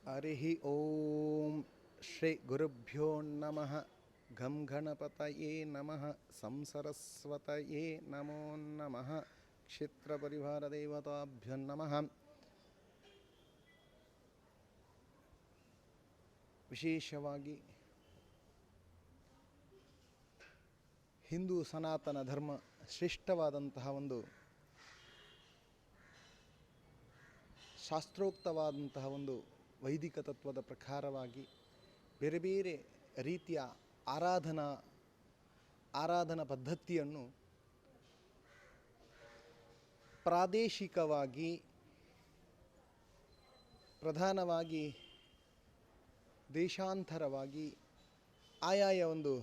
ಹರಿಃ ಓಂ ಶ್ರೀ ಗುರುಭ್ಯೋ ನಮಃ ಘಂ ಗಣಪತಯೇ ನಮಃ ಸಂಸರಸ್ವತಯೇ ನಮೋ ನಮಃ ಕ್ಷೇತ್ರಪರಿವಾರದೇವತಾಭ್ಯೋ ನಮಃ. ವಿಶೇಷವಾಗಿ ಹಿಂದೂ ಸನಾತನ ಧರ್ಮ ಶ್ರೇಷ್ಠವಾದಂತಹ ಒಂದು ಶಾಸ್ತ್ರೋಕ್ತವಾದಂತಹ ಒಂದು ವೈದಿಕ ತತ್ವದ ಪ್ರಕಾರವಾಗಿ ಬೇರೆ ಬೇರೆ ರೀತಿಯ ಆರಾಧನಾ ಪದ್ಧತಿಯನ್ನು ಪ್ರಾದೇಶಿಕವಾಗಿ ಪ್ರಧಾನವಾಗಿ ದೇಶಾಂತರವಾಗಿ ಆಯಾಯ ಒಂದು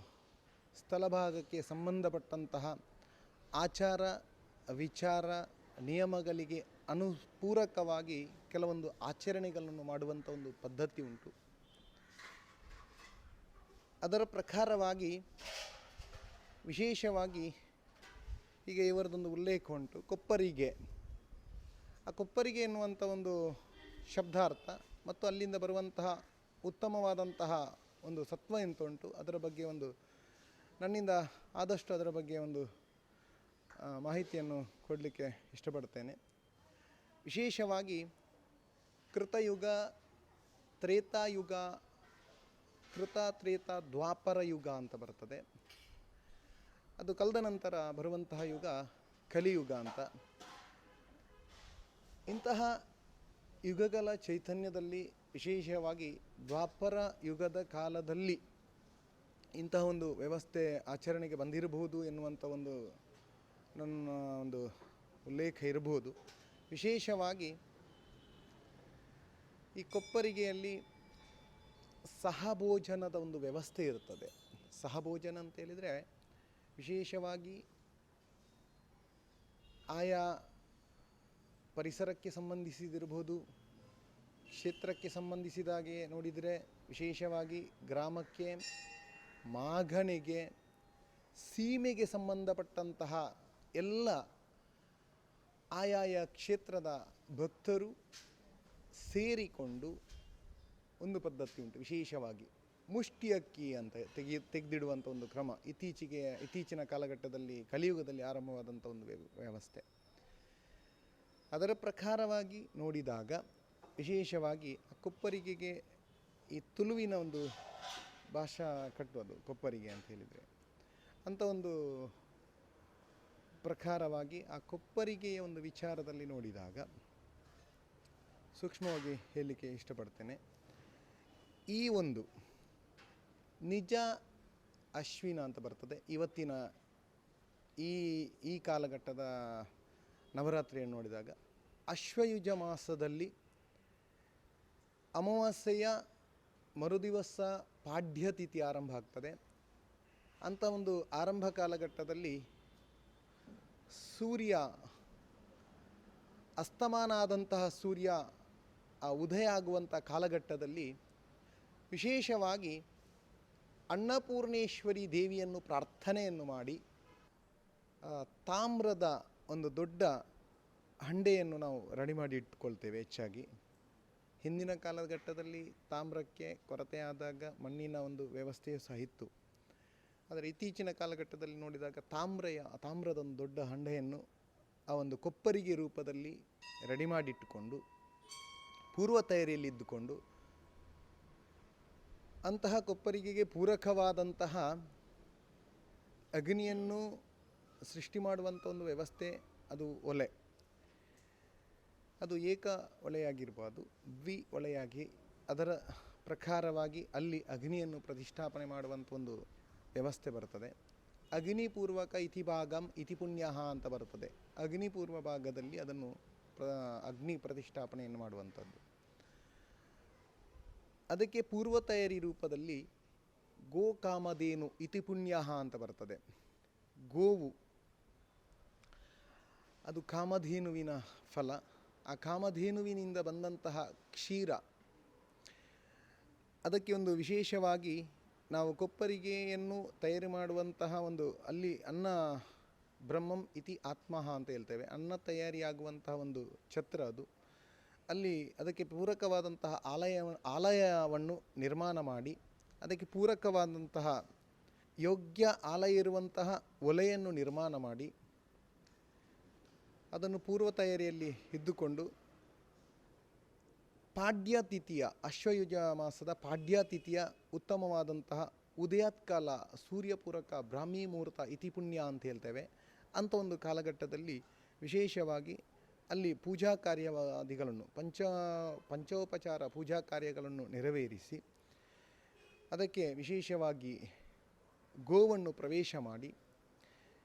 ಸ್ಥಳಭಾಗಕ್ಕೆ ಸಂಬಂಧಪಟ್ಟಂತಹ ಆಚಾರ ವಿಚಾರ ನಿಯಮಗಳಿಗೆ ಅನುಪೂರಕವಾಗಿ ಕೆಲವೊಂದು ಆಚರಣೆಗಳನ್ನು ಮಾಡುವಂಥ ಒಂದು ಪದ್ಧತಿ ಉಂಟು. ಅದರ ಪ್ರಕಾರವಾಗಿ ವಿಶೇಷವಾಗಿ ಈಗ ಇವರದೊಂದು ಉಲ್ಲೇಖ ಉಂಟು, ಕೊಪ್ಪರಿಗೆ. ಆ ಕೊಪ್ಪರಿಗೆ ಎನ್ನುವಂಥ ಒಂದು ಶಬ್ದಾರ್ಥ ಮತ್ತು ಅಲ್ಲಿಂದ ಬರುವಂತಹ ಉತ್ತಮವಾದಂತಹ ಒಂದು ಸತ್ವ ಎಂತ ಉಂಟು, ಅದರ ಬಗ್ಗೆ ಒಂದು ನನ್ನಿಂದ ಆದಷ್ಟು ಅದರ ಬಗ್ಗೆ ಒಂದು ಮಾಹಿತಿಯನ್ನು ಕೊಡಲಿಕ್ಕೆ ಇಷ್ಟಪಡ್ತೇನೆ. ವಿಶೇಷವಾಗಿ ಕೃತಯುಗ, ತ್ರೇತಾಯುಗ, ತ್ರೇತ ದ್ವಾಪರ ಯುಗ ಅಂತ ಬರ್ತದೆ. ಅದು ಕಳೆದ ನಂತರ ಬರುವಂತಹ ಯುಗ ಕಲಿಯುಗ ಅಂತ. ಇಂತಹ ಯುಗಗಳ ಚೈತನ್ಯದಲ್ಲಿ ವಿಶೇಷವಾಗಿ ದ್ವಾಪರ ಯುಗದ ಕಾಲದಲ್ಲಿ ಇಂತಹ ಒಂದು ವ್ಯವಸ್ಥೆ ಆಚರಣೆಗೆ ಬಂದಿರಬಹುದು ಎನ್ನುವಂಥ ಒಂದು ನನ್ನ ಒಂದು ಉಲ್ಲೇಖ ಇರಬಹುದು. ವಿಶೇಷವಾಗಿ ಈ ಕೊಪ್ಪರಿಗೆಯಲ್ಲಿ ಸಹಭೋಜನದ ಒಂದು ವ್ಯವಸ್ಥೆ ಇರ್ತದೆ. ಸಹಭೋಜನ ಅಂತ ಹೇಳಿದರೆ ವಿಶೇಷವಾಗಿ ಆಯಾ ಪರಿಸರಕ್ಕೆ ಸಂಬಂಧಿಸಿದಿರಬಹುದು, ಕ್ಷೇತ್ರಕ್ಕೆ ಸಂಬಂಧಿಸಿದಾಗೆ ನೋಡಿದರೆ ವಿಶೇಷವಾಗಿ ಗ್ರಾಮಕ್ಕೆ, ಮಾಘಣೆಗೆ, ಸೀಮೆಗೆ ಸಂಬಂಧಪಟ್ಟಂತಹ ಎಲ್ಲ ಆಯಾಯ ಕ್ಷೇತ್ರದ ಭಕ್ತರು ಸೇರಿಕೊಂಡು ಒಂದು ಪದ್ಧತಿ ಉಂಟು. ವಿಶೇಷವಾಗಿ ಮುಷ್ಟಿ ಅಕ್ಕಿ ಅಂತ ತೆಗೆದಿಡುವಂಥ ಒಂದು ಕ್ರಮ ಇತ್ತೀಚಿನ ಕಾಲಘಟ್ಟದಲ್ಲಿ ಕಲಿಯುಗದಲ್ಲಿ ಆರಂಭವಾದಂಥ ಒಂದು ವ್ಯವಸ್ಥೆ. ಅದರ ಪ್ರಕಾರವಾಗಿ ನೋಡಿದಾಗ ವಿಶೇಷವಾಗಿ ಕೊಪ್ಪರಿಗೆಗೆ ಈ ತುಳುವಿನ ಒಂದು ಭಾಷಾ ಕಟ್ಟುವುದು ಕೊಪ್ಪರಿಗೆ ಅಂತ ಹೇಳಿದರೆ, ಅಂಥ ಒಂದು ಪ್ರಕಾರವಾಗಿ ಆ ಕೊಪ್ಪರಿಗೆಯ ಒಂದು ವಿಚಾರದಲ್ಲಿ ನೋಡಿದಾಗ ಸೂಕ್ಷ್ಮವಾಗಿ ಹೇಳಲಿಕ್ಕೆ ಇಷ್ಟಪಡ್ತೇನೆ. ಈ ಒಂದು ನಿಜ ಅಶ್ವಿನ ಅಂತ ಬರ್ತದೆ. ಇವತ್ತಿನ ಈ ಕಾಲಘಟ್ಟದ ನವರಾತ್ರಿಯನ್ನು ನೋಡಿದಾಗ ಅಶ್ವಯುಜ ಮಾಸದಲ್ಲಿ ಅಮಾವಾಸ್ಯೆಯ ಮರುದಿವಸ ಪಾಡ್ಯತಿಥಿ ಆರಂಭ ಆಗ್ತದೆ. ಅಂಥ ಒಂದು ಆರಂಭ ಕಾಲಘಟ್ಟದಲ್ಲಿ ಸೂರ್ಯ ಅಸ್ತಮಾನ ಆದಂತಹ ಸೂರ್ಯ ಉದಯ ಆಗುವಂಥ ಕಾಲಘಟ್ಟದಲ್ಲಿ ವಿಶೇಷವಾಗಿ ಅನ್ನಪೂರ್ಣೇಶ್ವರಿ ದೇವಿಯನ್ನು ಪ್ರಾರ್ಥನೆಯನ್ನು ಮಾಡಿ ತಾಮ್ರದ ಒಂದು ದೊಡ್ಡ ಹಂಡೆಯನ್ನು ನಾವು ರೆಡಿ ಮಾಡಿ ಇಟ್ಕೊಳ್ತೇವೆ. ಹೆಚ್ಚಾಗಿ ಹಿಂದಿನ ಕಾಲಘಟ್ಟದಲ್ಲಿ ತಾಮ್ರಕ್ಕೆ ಕೊರತೆ ಆದಾಗ ಮಣ್ಣಿನ ಒಂದು ವ್ಯವಸ್ಥೆಯು ಸಹ ಇತ್ತು. ಆದರೆ ಇತ್ತೀಚಿನ ಕಾಲಘಟ್ಟದಲ್ಲಿ ನೋಡಿದಾಗ ತಾಮ್ರದ ಒಂದು ದೊಡ್ಡ ಹಂಡೆಯನ್ನು ಆ ಒಂದು ಕೊಪ್ಪರಿಗೆ ರೂಪದಲ್ಲಿ ರೆಡಿ ಮಾಡಿಟ್ಟುಕೊಂಡು ಪೂರ್ವ ತಯಾರಿಯಲ್ಲಿ ಇದ್ದುಕೊಂಡು ಅಂತಹ ಕೊಪ್ಪರಿಗೆಗೆ ಪೂರಕವಾದಂತಹ ಅಗ್ನಿಯನ್ನು ಸೃಷ್ಟಿ ಮಾಡುವಂಥ ಒಂದು ವ್ಯವಸ್ಥೆ. ಅದು ಒಲೆ, ಅದು ಏಕ ಒಲೆಯಾಗಿರ್ಬೋದು, ದ್ವಿ ಒಲೆಯಾಗಿ ಅದರ ಪ್ರಕಾರವಾಗಿ ಅಲ್ಲಿ ಅಗ್ನಿಯನ್ನು ಪ್ರತಿಷ್ಠಾಪನೆ ಮಾಡುವಂಥ ಒಂದು ವ್ಯವಸ್ಥೆ ಬರ್ತದೆ. ಅಗ್ನಿಪೂರ್ವಕ ಇತಿ ಭಾಗಂ ಇತಿ ಪುಣ್ಯಃ ಅಂತ ಬರ್ತದೆ. ಅಗ್ನಿಪೂರ್ವ ಭಾಗದಲ್ಲಿ ಅದನ್ನು ಅಗ್ನಿ ಪ್ರತಿಷ್ಠಾಪನೆಯನ್ನು ಮಾಡುವಂಥದ್ದು. ಅದಕ್ಕೆ ಪೂರ್ವ ತಯಾರಿ ರೂಪದಲ್ಲಿ ಗೋಕಾಮಧೇನು ಇತಿ ಪುಣ್ಯಃ ಅಂತ ಬರ್ತದೆ. ಗೋವು ಅದು ಕಾಮಧೇನುವಿನ ಫಲ. ಆ ಕಾಮಧೇನುವಿನಿಂದ ಬಂದಂತಹ ಕ್ಷೀರ, ಅದಕ್ಕೆ ಒಂದು ವಿಶೇಷವಾಗಿ ನಾವು ಕೊಪ್ಪರಿಗೆಯನ್ನು ತಯಾರಿ ಮಾಡುವಂತಹ ಒಂದು ಅಲ್ಲಿ ಅನ್ನ ಬ್ರಹ್ಮಂ ಇತಿ ಆತ್ಮಃ ಅಂತ ಹೇಳ್ತೇವೆ. ಅನ್ನ ತಯಾರಿಯಾಗುವಂತಹ ಒಂದು ಛತ್ರ ಅದು. ಅಲ್ಲಿ ಅದಕ್ಕೆ ಪೂರಕವಾದಂತಹ ಆಲಯವನ್ನು ನಿರ್ಮಾಣ ಮಾಡಿ ಅದಕ್ಕೆ ಪೂರಕವಾದಂತಹ ಯೋಗ್ಯ ಆಲಯ ಇರುವಂತಹ ಒಲೆಯನ್ನು ನಿರ್ಮಾಣ ಮಾಡಿ ಅದನ್ನು ಪೂರ್ವ ತಯಾರಿಯಲ್ಲಿ ಇದ್ದುಕೊಂಡು ಪಾಡ್ಯತಿಥಿಯ ಅಶ್ವಯುಜ ಮಾಸದ ಪಾಡ್ಯತಿಥಿಯ ಉತ್ತಮವಾದಂತಹ ಉದಯಾತ್ಕಾಲ ಸೂರ್ಯಪೂರಕ ಬ್ರಾಹ್ಮಿ ಮುಹೂರ್ತ ಇತಿಪುಣ್ಯ ಅಂತ ಹೇಳ್ತೇವೆ. ಅಂಥ ಒಂದು ಕಾಲಘಟ್ಟದಲ್ಲಿ ವಿಶೇಷವಾಗಿ ಅಲ್ಲಿ ಪೂಜಾ ಕಾರ್ಯವಾದಿಗಳನ್ನು ಪಂಚೋಪಚಾರ ಪೂಜಾ ಕಾರ್ಯಗಳನ್ನು ನೆರವೇರಿಸಿ ಅದಕ್ಕೆ ವಿಶೇಷವಾಗಿ ಗೋವನ್ನು ಪ್ರವೇಶ ಮಾಡಿ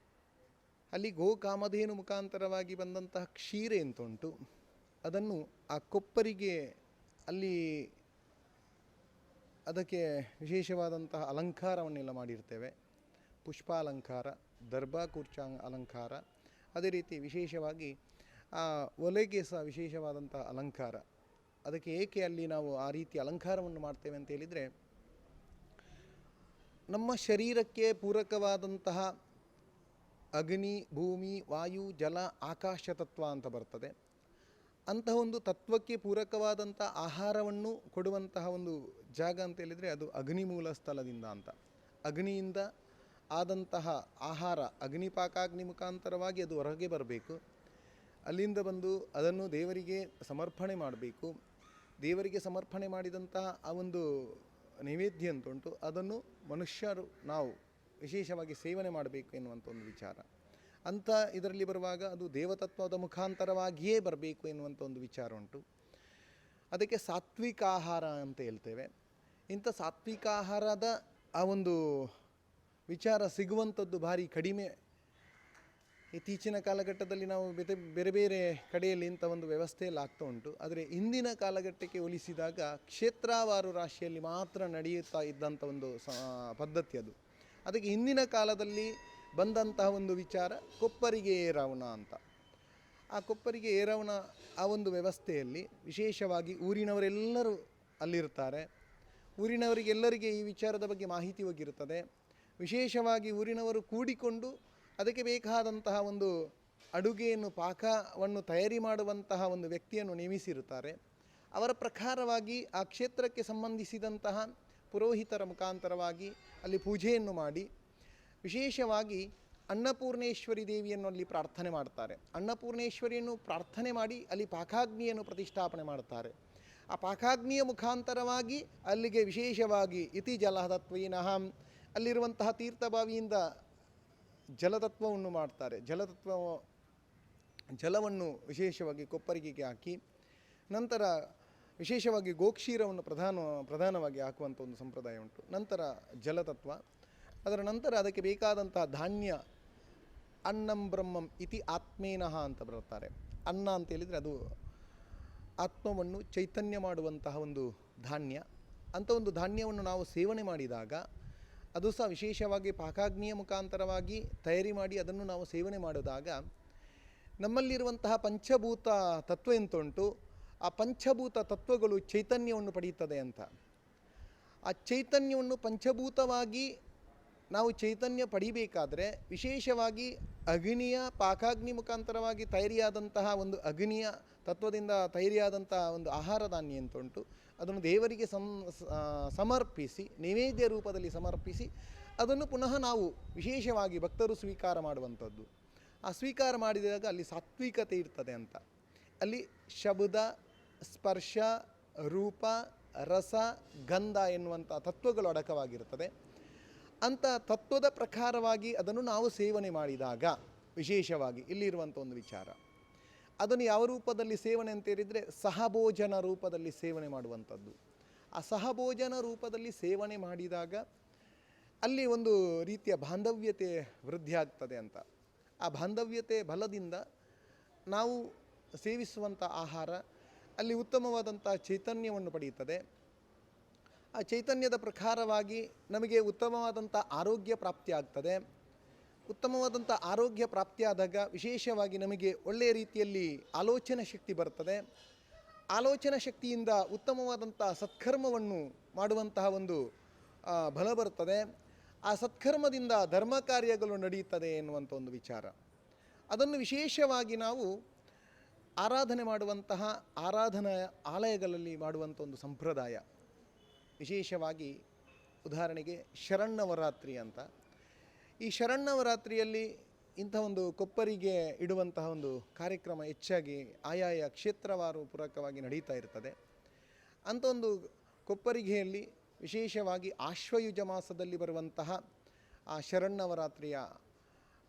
ಅಲ್ಲಿ ಗೋಕಾಮಧೇನು ಮುಖಾಂತರವಾಗಿ ಬಂದಂತಹ ಕ್ಷೀರೆ ಅಂತುಂಟು, ಅದನ್ನು ಆ ಕೊಪ್ಪರಿಗೆ ಅಲ್ಲಿ ಅದಕ್ಕೆ ವಿಶೇಷವಾದಂತಹ ಅಲಂಕಾರವನ್ನೆಲ್ಲ ಮಾಡಿರ್ತೇವೆ. ಪುಷ್ಪಾಲಂಕಾರ, ದರ್ಭಾಕೂರ್ಚಾಂಗ ಅಲಂಕಾರ, ಅದೇ ರೀತಿ ವಿಶೇಷವಾಗಿ ಆ ಒಲೆಗೆ ಸಹ ವಿಶೇಷವಾದಂತಹ ಅಲಂಕಾರ. ಅದಕ್ಕೆ ಏಕೆ ಅಲ್ಲಿ ನಾವು ಆ ರೀತಿ ಅಲಂಕಾರವನ್ನು ಮಾಡ್ತೇವೆ ಅಂತ ಹೇಳಿದರೆ, ನಮ್ಮ ಶರೀರಕ್ಕೆ ಪೂರಕವಾದಂತಹ ಅಗ್ನಿ, ಭೂಮಿ, ವಾಯು, ಜಲ, ಆಕಾಶ ತತ್ವ ಅಂತ ಬರ್ತದೆ. ಅಂತಹ ಒಂದು ತತ್ವಕ್ಕೆ ಪೂರಕವಾದಂಥ ಆಹಾರವನ್ನು ಕೊಡುವಂತಹ ಒಂದು ಜಾಗ ಅಂತ ಹೇಳಿದರೆ ಅದು ಅಗ್ನಿಮೂಲ ಸ್ಥಳದಿಂದ ಅಂತ. ಅಗ್ನಿಯಿಂದ ಆದಂತಹ ಆಹಾರ ಅಗ್ನಿಪಾಕಾಗ್ನಿ ಮುಖಾಂತರವಾಗಿ ಅದು ಹೊರಗೆ ಬರಬೇಕು. ಅಲ್ಲಿಂದ ಬಂದು ಅದನ್ನು ದೇವರಿಗೆ ಸಮರ್ಪಣೆ ಮಾಡಬೇಕು. ದೇವರಿಗೆ ಸಮರ್ಪಣೆ ಮಾಡಿದಂತಹ ಆ ಒಂದು ನೈವೇದ್ಯ ಅಂತುಂಟು, ಅದನ್ನು ಮನುಷ್ಯರು ನಾವು ವಿಶೇಷವಾಗಿ ಸೇವನೆ ಮಾಡಬೇಕು ಎನ್ನುವಂಥ ಒಂದು ವಿಚಾರ. ಅಂಥ ಇದರಲ್ಲಿ ಬರುವಾಗ ಅದು ದೇವತತ್ವದ ಮುಖಾಂತರವಾಗಿಯೇ ಬರಬೇಕು ಎನ್ನುವಂಥ ಒಂದು ವಿಚಾರ ಉಂಟು. ಅದಕ್ಕೆ ಸಾತ್ವಿಕ ಆಹಾರ ಅಂತ ಹೇಳ್ತೇವೆ. ಇಂಥ ಸಾತ್ವಿಕ ಆಹಾರದ ಆ ಒಂದು ವಿಚಾರ ಸಿಗುವಂಥದ್ದು ಭಾರಿ ಕಡಿಮೆ. ಇತ್ತೀಚಿನ ಕಾಲಘಟ್ಟದಲ್ಲಿ ನಾವು ಬೇರೆ ಬೇರೆ ಕಡೆಯಲ್ಲಿ ಇಂಥ ಒಂದು ವ್ಯವಸ್ಥೆಯಲ್ಲಿ ಆಗ್ತಾ ಉಂಟು. ಆದರೆ ಇಂದಿನ ಕಾಲಘಟ್ಟಕ್ಕೆ ಹೋಲಿಸಿದಾಗ ಕ್ಷೇತ್ರವಾರು ರಾಶಿಯಲ್ಲಿ ಮಾತ್ರ ನಡೆಯುತ್ತಾ ಇದ್ದಂಥ ಒಂದು ಪದ್ಧತಿ ಅದು. ಅದಕ್ಕೆ ಹಿಂದಿನ ಕಾಲದಲ್ಲಿ ಬಂದಂತಹ ಒಂದು ವಿಚಾರ ಕೊಪ್ಪರಿಗೆ ಏರವಣ ಅಂತ. ಆ ಕೊಪ್ಪರಿಗೆ ಏರವಣ ಆ ಒಂದು ವ್ಯವಸ್ಥೆಯಲ್ಲಿ ವಿಶೇಷವಾಗಿ ಊರಿನವರೆಲ್ಲರೂ ಅಲ್ಲಿರ್ತಾರೆ. ಊರಿನವರಿಗೆಲ್ಲರಿಗೆ ಈ ವಿಚಾರದ ಬಗ್ಗೆ ಮಾಹಿತಿ ಹೋಗಿರುತ್ತದೆ. ವಿಶೇಷವಾಗಿ ಊರಿನವರು ಕೂಡಿಕೊಂಡು ಅದಕ್ಕೆ ಬೇಕಾದಂತಹ ಒಂದು ಅಡುಗೆಯನ್ನು ಪಾಕವನ್ನು ತಯಾರಿ ಮಾಡುವಂತಹ ಒಂದು ವ್ಯಕ್ತಿಯನ್ನು ನೇಮಿಸಿರುತ್ತಾರೆ. ಅವರ ಪ್ರಕಾರವಾಗಿ ಆ ಕ್ಷೇತ್ರಕ್ಕೆ ಸಂಬಂಧಿಸಿದಂತಹ ಪುರೋಹಿತರ ಮುಖಾಂತರವಾಗಿ ಅಲ್ಲಿ ಪೂಜೆಯನ್ನು ಮಾಡಿ ವಿಶೇಷವಾಗಿ ಅನ್ನಪೂರ್ಣೇಶ್ವರಿ ದೇವಿಯನ್ನು ಅಲ್ಲಿ ಪ್ರಾರ್ಥನೆ ಮಾಡ್ತಾರೆ. ಅನ್ನಪೂರ್ಣೇಶ್ವರಿಯನ್ನು ಪ್ರಾರ್ಥನೆ ಮಾಡಿ ಅಲ್ಲಿ ಪಾಕಾಗ್ನಿಯನ್ನು ಪ್ರತಿಷ್ಠಾಪನೆ ಮಾಡ್ತಾರೆ. ಆ ಪಾಕಾಗ್ನಿಯ ಮುಖಾಂತರವಾಗಿ ಅಲ್ಲಿಗೆ ವಿಶೇಷವಾಗಿ ಇತಿ ಜಲತತ್ವೇನಃ ಅಲ್ಲಿರುವಂತಹ ತೀರ್ಥಭಾವಿಯಿಂದ ಜಲತತ್ವವನ್ನು ಮಾಡ್ತಾರೆ. ಜಲವನ್ನು ವಿಶೇಷವಾಗಿ ಕೊಪ್ಪರಿಗೆಗೆ ಹಾಕಿ ನಂತರ ವಿಶೇಷವಾಗಿ ಗೋಕ್ಷೀರವನ್ನು ಪ್ರಧಾನವಾಗಿ ಹಾಕುವಂಥ ಒಂದು ಸಂಪ್ರದಾಯ ಉಂಟು. ನಂತರ ಜಲತತ್ವ, ಅದರ ನಂತರ ಅದಕ್ಕೆ ಬೇಕಾದಂತಹ ಧಾನ್ಯ ಅನ್ನಂ ಬ್ರಹ್ಮಂ ಇತಿ ಆತ್ಮೇನಃ ಅಂತ ಬರುತ್ತಾರೆ. ಅನ್ನ ಅಂತ ಹೇಳಿದರೆ ಅದು ಆತ್ಮವನ್ನು ಚೈತನ್ಯ ಮಾಡುವಂತಹ ಒಂದು ಧಾನ್ಯ. ಅಂಥ ಒಂದು ಧಾನ್ಯವನ್ನು ನಾವು ಸೇವನೆ ಮಾಡಿದಾಗ ಅದು ಸಹ ವಿಶೇಷವಾಗಿ ಪಾಕಾಗ್ನಿಯ ಮುಖಾಂತರವಾಗಿ ತಯಾರಿ ಮಾಡಿ ಅದನ್ನು ನಾವು ಸೇವನೆ ಮಾಡಿದಾಗ ನಮ್ಮಲ್ಲಿರುವಂತಹ ಪಂಚಭೂತ ತತ್ವ ಎಂತುಂಟು, ಆ ಪಂಚಭೂತ ತತ್ವಗಳು ಚೈತನ್ಯವನ್ನು ಪಡೆಯುತ್ತದೆ ಅಂತ. ಆ ಚೈತನ್ಯವನ್ನು ಪಂಚಭೂತವಾಗಿ ನಾವು ಚೈತನ್ಯ ಪಡಿಬೇಕಾದರೆ ವಿಶೇಷವಾಗಿ ಅಗ್ನಿಯ ಪಾಕಾಗ್ನಿ ಮುಖಾಂತರವಾಗಿ ತಯಾರಿಯಾದಂತಹ ಒಂದು ಅಗ್ನಿಯ ತತ್ವದಿಂದ ತಯಾರಿಯಾದಂತಹ ಒಂದು ಆಹಾರ ಧಾನ್ಯ ಎಂತುಂಟು, ಅದನ್ನು ದೇವರಿಗೆ ಸಮರ್ಪಿಸಿ ನೈವೇದ್ಯ ರೂಪದಲ್ಲಿ ಸಮರ್ಪಿಸಿ ಅದನ್ನು ಪುನಃ ನಾವು ವಿಶೇಷವಾಗಿ ಭಕ್ತರು ಸ್ವೀಕಾರ ಮಾಡುವಂಥದ್ದು. ಆ ಸ್ವೀಕಾರ ಮಾಡಿದಾಗ ಅಲ್ಲಿ ಸಾತ್ವಿಕತೆ ಇರ್ತದೆ ಅಂತ. ಅಲ್ಲಿ ಶಬ್ದ, ಸ್ಪರ್ಶ, ರೂಪ, ರಸ, ಗಂಧ ಎನ್ನುವಂಥ ತತ್ವಗಳು ಅಡಕವಾಗಿರುತ್ತದೆ. ಅಂಥ ತತ್ವದ ಪ್ರಕಾರವಾಗಿ ಅದನ್ನು ನಾವು ಸೇವನೆ ಮಾಡಿದಾಗ ವಿಶೇಷವಾಗಿ ಇಲ್ಲಿರುವಂಥ ಒಂದು ವಿಚಾರ, ಅದನ್ನು ಯಾವ ರೂಪದಲ್ಲಿ ಸೇವನೆ ಅಂತ ಹೇಳಿದರೆ ಸಹಭೋಜನ ರೂಪದಲ್ಲಿ ಸೇವನೆ ಮಾಡುವಂಥದ್ದು. ಆ ಸಹಭೋಜನ ರೂಪದಲ್ಲಿ ಸೇವನೆ ಮಾಡಿದಾಗ ಅಲ್ಲಿ ಒಂದು ರೀತಿಯ ಬಾಂಧವ್ಯತೆ ವೃದ್ಧಿ ಆಗ್ತದೆ ಅಂತ. ಆ ಬಾಂಧವ್ಯತೆ ಬಲದಿಂದ ನಾವು ಸೇವಿಸುವಂಥ ಆಹಾರ ಅಲ್ಲಿ ಉತ್ತಮವಾದಂಥ ಚೈತನ್ಯವನ್ನು ಪಡೆಯುತ್ತದೆ. ಆ ಚೈತನ್ಯದ ಪ್ರಕಾರವಾಗಿ ನಮಗೆ ಉತ್ತಮವಾದಂಥ ಆರೋಗ್ಯ ಪ್ರಾಪ್ತಿಯಾಗ್ತದೆ. ಉತ್ತಮವಾದಂಥ ಆರೋಗ್ಯ ಪ್ರಾಪ್ತಿಯಾದಾಗ ವಿಶೇಷವಾಗಿ ನಮಗೆ ಒಳ್ಳೆಯ ರೀತಿಯಲ್ಲಿ ಆಲೋಚನಾ ಶಕ್ತಿ ಬರ್ತದೆ. ಆಲೋಚನಾ ಶಕ್ತಿಯಿಂದ ಉತ್ತಮವಾದಂಥ ಸತ್ಕರ್ಮವನ್ನು ಮಾಡುವಂತಹ ಒಂದು ಬಲ ಬರ್ತದೆ. ಆ ಸತ್ಕರ್ಮದಿಂದ ಧರ್ಮ ಕಾರ್ಯಗಳು ನಡೆಯುತ್ತದೆ ಎನ್ನುವಂಥ ಒಂದು ವಿಚಾರ. ಅದನ್ನು ವಿಶೇಷವಾಗಿ ನಾವು ಆರಾಧನೆ ಮಾಡುವಂತಹ ಆರಾಧನಾ ಆಲಯಗಳಲ್ಲಿ ಮಾಡುವಂಥ ಒಂದು ಸಂಪ್ರದಾಯ. ವಿಶೇಷವಾಗಿ ಉದಾಹರಣೆಗೆ ಶರನ್ನವರಾತ್ರಿ ಅಂತ. ಈ ಶರನ್ನವರಾತ್ರಿಯಲ್ಲಿ ಇಂಥ ಒಂದು ಕೊಪ್ಪರಿಗೆ ಇಡುವಂತಹ ಒಂದು ಕಾರ್ಯಕ್ರಮ ಹೆಚ್ಚಾಗಿ ಆಯಾಯ ಕ್ಷೇತ್ರವಾರು ಪೂರಕವಾಗಿ ನಡೀತಾ ಇರ್ತದೆ. ಅಂಥ ಒಂದು ಕೊಪ್ಪರಿಗೆಯಲ್ಲಿ ವಿಶೇಷವಾಗಿ ಆಶ್ವಯುಜ ಮಾಸದಲ್ಲಿ ಬರುವಂತಹ ಆ ಶರನ್ನವರಾತ್ರಿಯ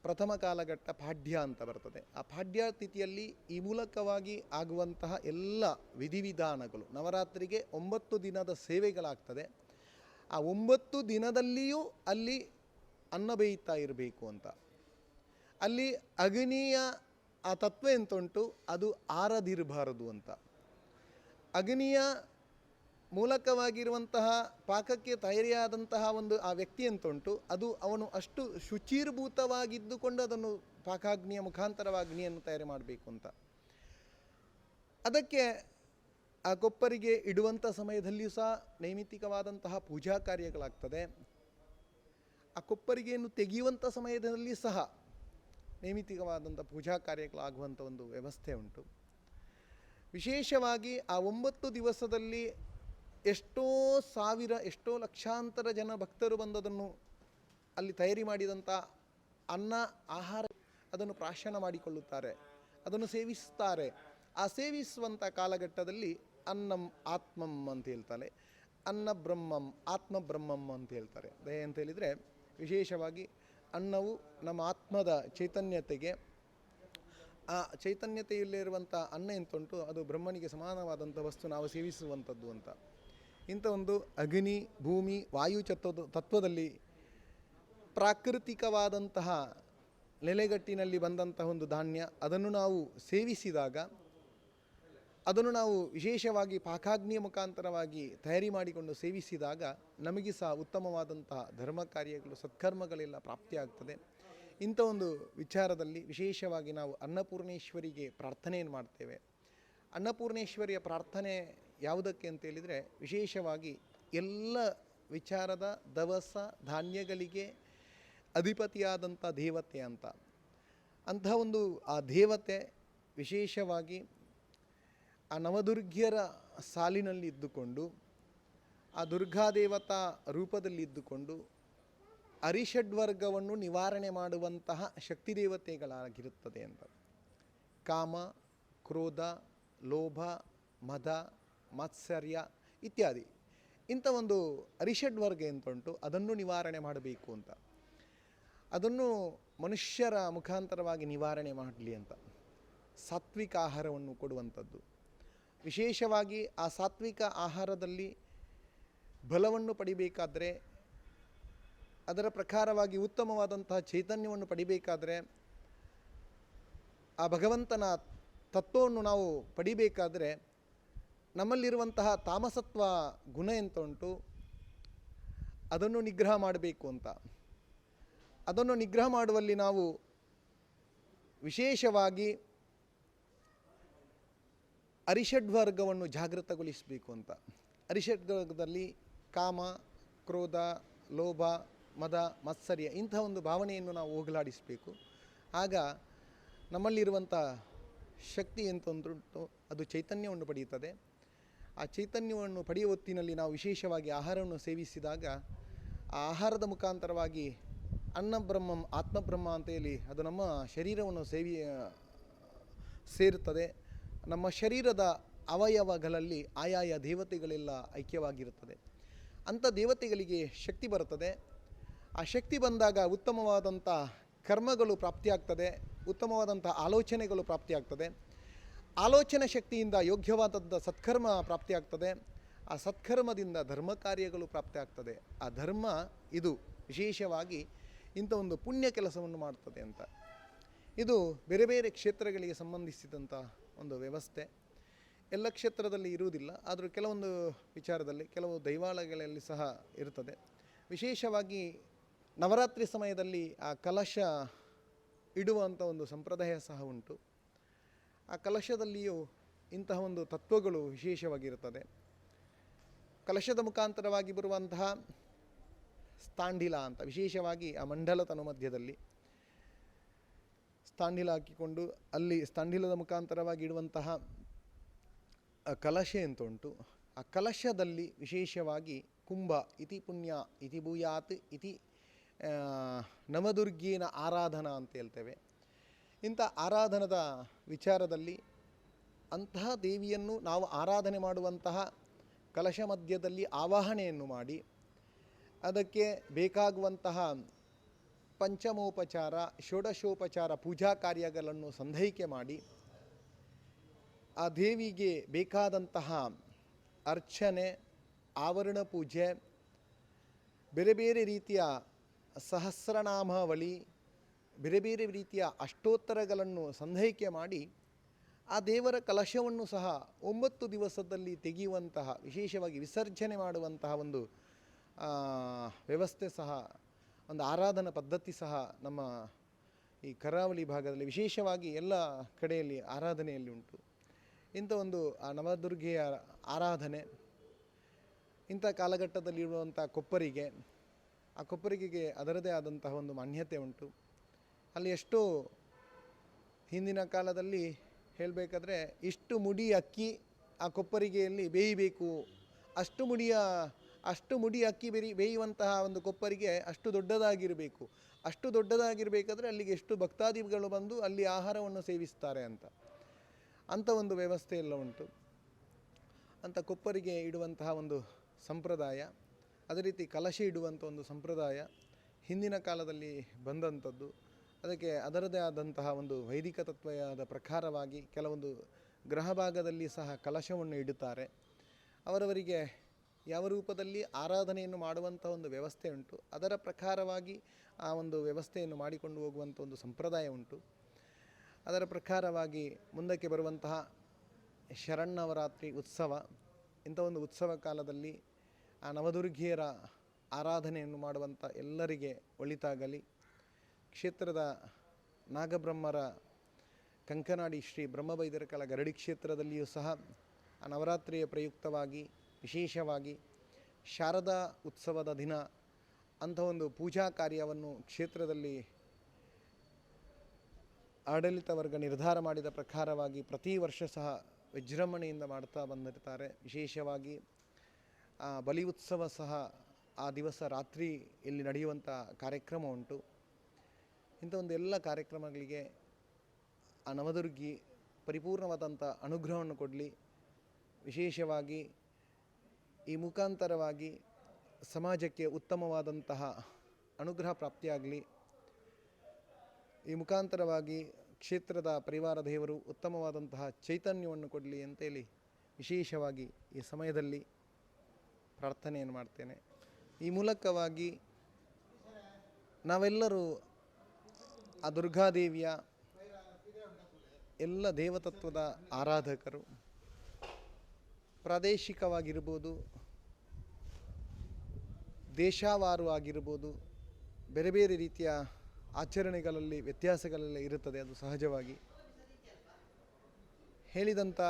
ಪ್ರಥಮ ಕಾಲಘಟ್ಟ ಪಾಡ್ಯ ಅಂತ ಬರ್ತದೆ. ಆ ಪಾಡ್ಯ ತಿಥಿಯಲ್ಲಿ ಈ ಮೂಲಕವಾಗಿ ಆಗುವಂತಹ ಎಲ್ಲ ವಿಧಿವಿಧಾನಗಳು, ನವರಾತ್ರಿಗೆ 9 ದಿನದ ಸೇವೆಗಳಾಗ್ತದೆ. ಆ 9 ದಿನದಲ್ಲಿಯೂ ಅಲ್ಲಿ ಅನ್ನ ಬೇಯುತ್ತಾ ಇರಬೇಕು ಅಂತ. ಅಲ್ಲಿ ಅಗ್ನಿಯ ಆ ತತ್ವ ಎಂತುಂಟು, ಅದು ಆರದಿರಬಾರದು ಅಂತ. ಅಗ್ನಿಯ ಮೂಲಕವಾಗಿರುವಂತಹ ಪಾಕಕ್ಕೆ ತಯಾರಿಯಾದಂತಹ ಒಂದು ಆ ವ್ಯಕ್ತಿ ಎಂತುಂಟು, ಅದು ಅವನು ಅಷ್ಟು ಶುಚಿರ್ಭೂತವಾಗಿದ್ದುಕೊಂಡು ಅದನ್ನು ಪಾಕಾಗ್ನಿಯ ಮುಖಾಂತರವಾಗಿ ಅಗ್ನಿಯನ್ನು ತಯಾರಿ ಮಾಡಬೇಕು ಅಂತ. ಅದಕ್ಕೆ ಆ ಕೊಪ್ಪರಿಗೆ ಇಡುವಂಥ ಸಮಯದಲ್ಲಿಯೂ ಸಹ ನೈಮಿತ್ತಿಕವಾದಂತಹ ಪೂಜಾ ಕಾರ್ಯಗಳಾಗ್ತದೆ. ಆ ಕೊಪ್ಪರಿಗೆಯನ್ನು ತೆಗೆಯುವಂಥ ಸಮಯದಲ್ಲಿ ಸಹ ನೈಮಿತ್ತಿಕವಾದಂಥ ಪೂಜಾ ಕಾರ್ಯಗಳಾಗುವಂಥ ಒಂದು ವ್ಯವಸ್ಥೆ ಉಂಟು. ವಿಶೇಷವಾಗಿ ಆ 9 ದಿವಸದಲ್ಲಿ ಎಷ್ಟೋ ಸಾವಿರ, ಎಷ್ಟೋ ಲಕ್ಷಾಂತರ ಜನ ಭಕ್ತರು ಬಂದದನ್ನು ಅಲ್ಲಿ ತಯಾರಿ ಮಾಡಿದಂಥ ಅನ್ನ ಆಹಾರ ಅದನ್ನು ಪ್ರಾಶನ ಮಾಡಿಕೊಳ್ಳುತ್ತಾರೆ, ಅದನ್ನು ಸೇವಿಸ್ತಾರೆ. ಆ ಸೇವಿಸುವಂಥ ಕಾಲಘಟ್ಟದಲ್ಲಿ ಅನ್ನಂ ಆತ್ಮಂ ಅಂತ ಹೇಳ್ತಾರೆ, ಅನ್ನ ಬ್ರಹ್ಮಂ ಆತ್ಮ ಬ್ರಹ್ಮಂ ಅಂತ ಹೇಳ್ತಾರೆ. ಅಂತ ಹೇಳಿದರೆ ವಿಶೇಷವಾಗಿ ಅನ್ನವು ನಮ್ಮ ಆತ್ಮದ ಚೈತನ್ಯತೆಗೆ, ಆ ಚೈತನ್ಯತೆಯಲ್ಲಿರುವಂಥ ಅನ್ನ ಎಂತುಂಟು ಅದು ಬ್ರಹ್ಮನಿಗೆ ಸಮಾನವಾದಂಥ ವಸ್ತು ನಾವು ಸೇವಿಸುವಂಥದ್ದು ಅಂತ. ಇಂಥ ಒಂದು ಅಗ್ನಿ, ಭೂಮಿ, ವಾಯು ತತ್ವದಲ್ಲಿ ಪ್ರಾಕೃತಿಕವಾದಂತಹ ನೆಲೆಗಟ್ಟಿನಲ್ಲಿ ಬಂದಂತಹ ಒಂದು ಧಾನ್ಯ, ಅದನ್ನು ನಾವು ಸೇವಿಸಿದಾಗ, ಅದನ್ನು ನಾವು ವಿಶೇಷವಾಗಿ ಪಾಕಾಗ್ನಿಯ ಮುಖಾಂತರವಾಗಿ ತಯಾರಿ ಮಾಡಿಕೊಂಡು ಸೇವಿಸಿದಾಗ ನಮಗೆ ಸಹ ಉತ್ತಮವಾದಂತಹ ಧರ್ಮ ಕಾರ್ಯಗಳು, ಸತ್ಕರ್ಮಗಳೆಲ್ಲ ಪ್ರಾಪ್ತಿಯಾಗ್ತದೆ. ಇಂಥ ಒಂದು ವಿಚಾರದಲ್ಲಿ ವಿಶೇಷವಾಗಿ ನಾವು ಅನ್ನಪೂರ್ಣೇಶ್ವರಿಗೆ ಪ್ರಾರ್ಥನೆಯನ್ನು ಮಾಡ್ತೇವೆ. ಅನ್ನಪೂರ್ಣೇಶ್ವರಿಯ ಪ್ರಾರ್ಥನೆ ಯಾವುದಕ್ಕೆ ಅಂತೇಳಿದರೆ, ವಿಶೇಷವಾಗಿ ಎಲ್ಲ ವಿಚಾರದ ದವಸ ಧಾನ್ಯಗಳಿಗೆ ಅಧಿಪತಿಯಾದಂಥ ದೇವತೆ ಅಂತ. ಅಂತಹ ಒಂದು ಆ ದೇವತೆ ವಿಶೇಷವಾಗಿ ಆ ನವದುರ್ಗ್ಯರ ಸಾಲಿನಲ್ಲಿ ಇದ್ದುಕೊಂಡು, ಆ ದುರ್ಗಾದೇವತಾ ರೂಪದಲ್ಲಿ ಇದ್ದುಕೊಂಡು ಅರಿಷಡ್ವರ್ಗವನ್ನು ನಿವಾರಣೆ ಮಾಡುವಂತಹ ಶಕ್ತಿ ದೇವತೆಗಳಾಗಿರುತ್ತದೆ ಅಂತ. ಕಾಮ, ಕ್ರೋಧ, ಲೋಭ, ಮದ, ಮಾತ್ಸರ್ಯ ಇತ್ಯಾದಿ ಇಂಥ ಒಂದು ಅರಿಷಡ್ವರ್ಗ ಎಂತುಂಟು, ಅದನ್ನು ನಿವಾರಣೆ ಮಾಡಬೇಕು ಅಂತ. ಅದನ್ನು ಮನುಷ್ಯರ ಮುಖಾಂತರವಾಗಿ ನಿವಾರಣೆ ಮಾಡಲಿ ಅಂತ ಸಾತ್ವಿಕ ಆಹಾರವನ್ನು ಕೊಡುವಂಥದ್ದು. ವಿಶೇಷವಾಗಿ ಆ ಸಾತ್ವಿಕ ಆಹಾರದಲ್ಲಿ ಬಲವನ್ನು ಪಡಿಬೇಕಾದರೆ, ಅದರ ಪ್ರಕಾರವಾಗಿ ಉತ್ತಮವಾದಂತಹ ಚೈತನ್ಯವನ್ನು ಪಡಿಬೇಕಾದರೆ, ಆ ಭಗವಂತನ ತತ್ವವನ್ನು ನಾವು ಪಡಿಬೇಕಾದರೆ ನಮ್ಮಲ್ಲಿರುವಂತಹ ತಾಮಸತ್ವ ಗುಣ ಎಂತ ಉಂಟು, ಅದನ್ನು ನಿಗ್ರಹ ಮಾಡಬೇಕು ಅಂತ. ಅದನ್ನು ನಿಗ್ರಹ ಮಾಡುವಲ್ಲಿ ನಾವು ವಿಶೇಷವಾಗಿ ಅರಿಷಡ್ವರ್ಗವನ್ನು ಜಾಗೃತಗೊಳಿಸಬೇಕು ಅಂತ. ಅರಿಷಡ್ವರ್ಗದಲ್ಲಿ ಕಾಮ, ಕ್ರೋಧ, ಲೋಭ, ಮದ, ಮತ್ಸರ್ಯ ಇಂಥ ಒಂದು ಭಾವನೆಯನ್ನು ನಾವು ಹೋಗಲಾಡಿಸಬೇಕು. ಆಗ ನಮ್ಮಲ್ಲಿರುವಂಥ ಶಕ್ತಿ ಎಂತಂದುಂಟು ಅದು ಚೈತನ್ಯವನ್ನು ಪಡೆಯುತ್ತದೆ. ಆ ಚೈತನ್ಯವನ್ನು ಪಡೆಯುವ ಹೊತ್ತಿನಲ್ಲಿ ನಾವು ವಿಶೇಷವಾಗಿ ಆಹಾರವನ್ನು ಸೇವಿಸಿದಾಗ, ಆ ಆಹಾರದ ಮುಖಾಂತರವಾಗಿ ಅನ್ನಬ್ರಹ್ಮಂ ಆತ್ಮಬ್ರಹ್ಮ ಅಂತ ಹೇಳಿ ಅದು ನಮ್ಮ ಶರೀರವನ್ನು ಸೇರುತ್ತದೆ. ನಮ್ಮ ಶರೀರದ ಅವಯವಗಳಲ್ಲಿ ಆಯಾಯ ದೇವತೆಗಳೆಲ್ಲ ಐಕ್ಯವಾಗಿರುತ್ತದೆ. ಅಂಥ ದೇವತೆಗಳಿಗೆ ಶಕ್ತಿ ಬರುತ್ತದೆ. ಆ ಶಕ್ತಿ ಬಂದಾಗ ಉತ್ತಮವಾದಂಥ ಕರ್ಮಗಳು ಪ್ರಾಪ್ತಿಯಾಗ್ತದೆ, ಉತ್ತಮವಾದಂಥ ಆಲೋಚನೆಗಳು ಪ್ರಾಪ್ತಿಯಾಗ್ತದೆ. ಆಲೋಚನೆ ಶಕ್ತಿಯಿಂದ ಯೋಗ್ಯವಾದಂಥ ಸತ್ಕರ್ಮ ಪ್ರಾಪ್ತಿಯಾಗ್ತದೆ. ಆ ಸತ್ಕರ್ಮದಿಂದ ಧರ್ಮ ಕಾರ್ಯಗಳು ಪ್ರಾಪ್ತಿಯಾಗ್ತದೆ. ಆ ಧರ್ಮ ಇದು ವಿಶೇಷವಾಗಿ ಇಂಥ ಒಂದು ಪುಣ್ಯ ಕೆಲಸವನ್ನು ಮಾಡ್ತದೆ ಅಂತ. ಇದು ಬೇರೆ ಬೇರೆ ಕ್ಷೇತ್ರಗಳಿಗೆ ಸಂಬಂಧಿಸಿದಂಥ ಒಂದು ವ್ಯವಸ್ಥೆ. ಎಲ್ಲ ಕ್ಷೇತ್ರದಲ್ಲಿ ಇರುವುದಿಲ್ಲ, ಆದರೂ ಕೆಲವೊಂದು ವಿಚಾರದಲ್ಲಿ ಕೆಲವು ದೈವಾಲಯಗಳಲ್ಲಿ ಸಹ ಇರುತ್ತದೆ. ವಿಶೇಷವಾಗಿ ನವರಾತ್ರಿ ಸಮಯದಲ್ಲಿ ಆ ಕಲಶ ಇಡುವಂಥ ಒಂದು ಸಂಪ್ರದಾಯ ಸಹ ಉಂಟು. ಆ ಕಲಶದಲ್ಲಿಯೂ ಇಂತಹ ಒಂದು ತತ್ವಗಳು ವಿಶೇಷವಾಗಿರುತ್ತದೆ. ಕಲಶದ ಮುಖಾಂತರವಾಗಿ ಬರುವಂತಹ ಸ್ಥಾಂಡಿಲ ಅಂತ, ವಿಶೇಷವಾಗಿ ಆ ಮಂಡಲ ತನು ಮಧ್ಯದಲ್ಲಿ ಸ್ತಾಂಡಿಲ ಹಾಕಿಕೊಂಡು ಅಲ್ಲಿ ಸ್ತಾಂಡಿಲದ ಮುಖಾಂತರವಾಗಿ ಇಡುವಂತಹ ಕಲಶ ಅಂತ ಉಂಟು. ಆ ಕಲಶದಲ್ಲಿ ವಿಶೇಷವಾಗಿ ಕುಂಭ ಇತಿ ಪುಣ್ಯ ಇತಿ ಭೂಯಾತ್ ಇತಿ ನವದುರ್ಗಿನ ಆರಾಧನಾ ಅಂತ ಹೇಳ್ತೇವೆ. ಇಂಥ ಆರಾಧನದ ವಿಚಾರದಲ್ಲಿ ಅಂತಹ ದೇವಿಯನ್ನು ನಾವು ಆರಾಧನೆ ಮಾಡುವಂತಹ ಕಲಶ ಮಧ್ಯದಲ್ಲಿ ಆವಾಹನೆಯನ್ನು ಮಾಡಿ ಅದಕ್ಕೆ ಬೇಕಾಗುವಂತಹ ಪಂಚಮೋಪಚಾರ ಷೋಡಶೋಪಚಾರ ಪೂಜಾ ಕಾರ್ಯಗಳನ್ನು ಸಂಧೈಕೆ ಮಾಡಿ ಆ ದೇವಿಗೆ ಬೇಕಾದಂತಹ ಅರ್ಚನೆ, ಆವರಣ ಪೂಜೆ, ಬೇರೆ ಬೇರೆ ರೀತಿಯ ಸಹಸ್ರನಾಮಾವಳಿ, ಬೇರೆ ಬೇರೆ ರೀತಿಯ ಅಷ್ಟೋತ್ತರಗಳನ್ನು ಸಂಧೈಕೆ ಮಾಡಿ ಆ ದೇವರ ಕಲಶವನ್ನು ಸಹ 9 ದಿವಸದಲ್ಲಿ ತೆಗೆಯುವಂತಹ, ವಿಶೇಷವಾಗಿ ವಿಸರ್ಜನೆ ಮಾಡುವಂತಹ ಒಂದು ವ್ಯವಸ್ಥೆ ಸಹ, ಒಂದು ಆರಾಧನಾ ಪದ್ಧತಿ ಸಹ ನಮ್ಮ ಈ ಕರಾವಳಿ ಭಾಗದಲ್ಲಿ ವಿಶೇಷವಾಗಿ ಎಲ್ಲ ಕಡೆಯಲ್ಲಿ ಆರಾಧನೆಯಲ್ಲಿ ಉಂಟು. ಇಂಥ ಒಂದು ಆ ನವದುರ್ಗೆಯ ಆರಾಧನೆ ಇಂಥ ಕಾಲಘಟ್ಟದಲ್ಲಿ ಇರುವಂಥ ಕೊಪ್ಪರಿಗೆ, ಆ ಕೊಪ್ಪರಿಗೆಗೆ ಅದರದೇ ಆದಂತಹ ಒಂದು ಮಾನ್ಯತೆ ಉಂಟು. ಅಲ್ಲಿ ಎಷ್ಟೋ ಹಿಂದಿನ ಕಾಲದಲ್ಲಿ ಹೇಳಬೇಕಾದ್ರೆ ಇಷ್ಟು ಮುಡಿ ಅಕ್ಕಿ ಆ ಕೊಪ್ಪರಿಗೆಯಲ್ಲಿ ಬೇಯಬೇಕು, ಅಷ್ಟು ಮುಡಿ ಅಕ್ಕಿ ಬೇಯುವಂತಹ ಒಂದು ಕೊಪ್ಪರಿಗೆ ಅಷ್ಟು ದೊಡ್ಡದಾಗಿರಬೇಕು, ಅಷ್ಟು ದೊಡ್ಡದಾಗಿರಬೇಕಾದ್ರೆ ಅಲ್ಲಿಗೆ ಎಷ್ಟು ಭಕ್ತಾದಿಗಳು ಬಂದು ಅಲ್ಲಿ ಆಹಾರವನ್ನು ಸೇವಿಸ್ತಾರೆ ಅಂಥ ಒಂದು ವ್ಯವಸ್ಥೆ ಎಲ್ಲ ಉಂಟು. ಅಂಥ ಕೊಪ್ಪರಿಗೆ ಇಡುವಂತಹ ಒಂದು ಸಂಪ್ರದಾಯ, ಅದೇ ರೀತಿ ಕಲಶ ಇಡುವಂಥ ಒಂದು ಸಂಪ್ರದಾಯ ಹಿಂದಿನ ಕಾಲದಲ್ಲಿ ಬಂದಂಥದ್ದು. ಅದಕ್ಕೆ ಅದರದೇ ಆದಂತಹ ಒಂದು ವೈದಿಕ ತತ್ವದ ಪ್ರಕಾರವಾಗಿ ಕೆಲವೊಂದು ಗ್ರಹ ಭಾಗದಲ್ಲಿ ಸಹ ಕಲಶವನ್ನು ಇಡುತ್ತಾರೆ. ಅವರವರಿಗೆ ಯಾವ ರೂಪದಲ್ಲಿ ಆರಾಧನೆಯನ್ನು ಮಾಡುವಂಥ ಒಂದು ವ್ಯವಸ್ಥೆ ಉಂಟು, ಅದರ ಪ್ರಕಾರವಾಗಿ ಆ ಒಂದು ವ್ಯವಸ್ಥೆಯನ್ನು ಮಾಡಿಕೊಂಡು ಹೋಗುವಂಥ ಒಂದು ಸಂಪ್ರದಾಯ ಉಂಟು. ಅದರ ಪ್ರಕಾರವಾಗಿ ಮುಂದಕ್ಕೆ ಬರುವಂತಹ ಶರನ್ನವರಾತ್ರಿ ಉತ್ಸವ, ಇಂಥ ಒಂದು ಉತ್ಸವ ಕಾಲದಲ್ಲಿ ಆ ನವದುರ್ಗಿಯರ ಆರಾಧನೆಯನ್ನು ಮಾಡುವಂಥ ಎಲ್ಲರಿಗೆ ಒಳಿತಾಗಲಿ. ಕ್ಷೇತ್ರದ ನಾಗಬ್ರಹ್ಮರ ಕಂಕನಾಡಿ ಶ್ರೀ ಬ್ರಹ್ಮಬೈದರಕಲ ಗರಡಿ ಕ್ಷೇತ್ರದಲ್ಲಿಯೂ ಸಹ ಆ ನವರಾತ್ರಿಯ ಪ್ರಯುಕ್ತವಾಗಿ ವಿಶೇಷವಾಗಿ ಶಾರದಾ ಉತ್ಸವದ ದಿನ ಅಂಥ ಒಂದು ಪೂಜಾ ಕಾರ್ಯವನ್ನು ಕ್ಷೇತ್ರದಲ್ಲಿ ಆಡಳಿತ ವರ್ಗ ನಿರ್ಧಾರ ಮಾಡಿದ ಪ್ರಕಾರವಾಗಿ ಪ್ರತಿ ವರ್ಷ ಸಹ ವಿಜೃಂಭಣೆಯಿಂದ ಮಾಡ್ತಾ ಬಂದಿರ್ತಾರೆ. ವಿಶೇಷವಾಗಿ ಬಲಿ ಉತ್ಸವ ಸಹ ಆ ದಿವಸ ರಾತ್ರಿ ಇಲ್ಲಿ ನಡೆಯುವಂಥ ಕಾರ್ಯಕ್ರಮ ಉಂಟು. ಇಂಥ ಒಂದು ಎಲ್ಲ ಕಾರ್ಯಕ್ರಮಗಳಿಗೆ ಆ ನವದುರ್ಗಿ ಪರಿಪೂರ್ಣವಾದಂಥ ಅನುಗ್ರಹವನ್ನು ಕೊಡಲಿ. ವಿಶೇಷವಾಗಿ ಈ ಮುಖಾಂತರವಾಗಿ ಸಮಾಜಕ್ಕೆ ಉತ್ತಮವಾದಂತಹ ಅನುಗ್ರಹ ಪ್ರಾಪ್ತಿಯಾಗಲಿ. ಈ ಮುಖಾಂತರವಾಗಿ ಕ್ಷೇತ್ರದ ಪರಿವಾರ ದೇವರು ಉತ್ತಮವಾದಂತಹ ಚೈತನ್ಯವನ್ನು ಕೊಡಲಿ ಅಂತೇಳಿ ವಿಶೇಷವಾಗಿ ಈ ಸಮಯದಲ್ಲಿ ಪ್ರಾರ್ಥನೆಯನ್ನು ಮಾಡ್ತೇನೆ. ಈ ಮೂಲಕವಾಗಿ ನಾವೆಲ್ಲರೂ ಆ ದುರ್ಗಾದೇವಿಯ ಎಲ್ಲ ದೇವತತ್ವದ ಆರಾಧಕರು. ಪ್ರಾದೇಶಿಕವಾಗಿರ್ಬೋದು, ದೇಶಾವಾರು ಆಗಿರ್ಬೋದು, ಬೇರೆ ಬೇರೆ ರೀತಿಯ ಆಚರಣೆಗಳಲ್ಲಿ ವ್ಯತ್ಯಾಸಗಳೆಲ್ಲ ಇರುತ್ತದೆ, ಅದು ಸಹಜವಾಗಿ. ಹೇಳಿದಂಥ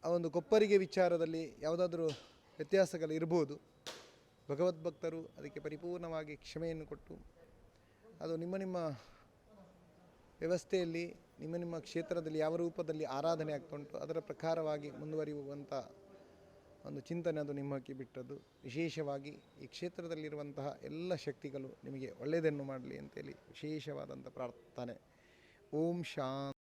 ಆ ಒಂದು ಕೊಪ್ಪರಿಗೆ ವಿಚಾರದಲ್ಲಿ ಯಾವುದಾದ್ರೂ ವ್ಯತ್ಯಾಸಗಳು ಇರ್ಬೋದು. ಭಗವದ್ಭಕ್ತರು ಅದಕ್ಕೆ ಪರಿಪೂರ್ಣವಾಗಿ ಕ್ಷಮೆಯನ್ನು ಕೊಟ್ಟು ಅದು ನಿಮ್ಮ ನಿಮ್ಮ ವ್ಯವಸ್ಥೆಯಲ್ಲಿ ನಿಮ್ಮ ನಿಮ್ಮ ಕ್ಷೇತ್ರದಲ್ಲಿ ಯಾವ ರೂಪದಲ್ಲಿ ಆರಾಧನೆ ಆಗ್ತಾ ಉಂಟು ಅದರ ಪ್ರಕಾರವಾಗಿ ಮುಂದುವರಿಯುವಂಥ ಒಂದು ಚಿಂತನೆ ಅದು ನಿಮ್ಮಕ್ಕೆ ಬಿಟ್ಟದ್ದು. ವಿಶೇಷವಾಗಿ ಈ ಕ್ಷೇತ್ರದಲ್ಲಿರುವಂತಹ ಎಲ್ಲ ಶಕ್ತಿಗಳು ನಿಮಗೆ ಒಳ್ಳೆಯದನ್ನು ಮಾಡಲಿ ಅಂತೇಳಿ ವಿಶೇಷವಾದಂಥ ಪ್ರಾರ್ಥನೆ. ಓಂ ಶಾಂತಿ.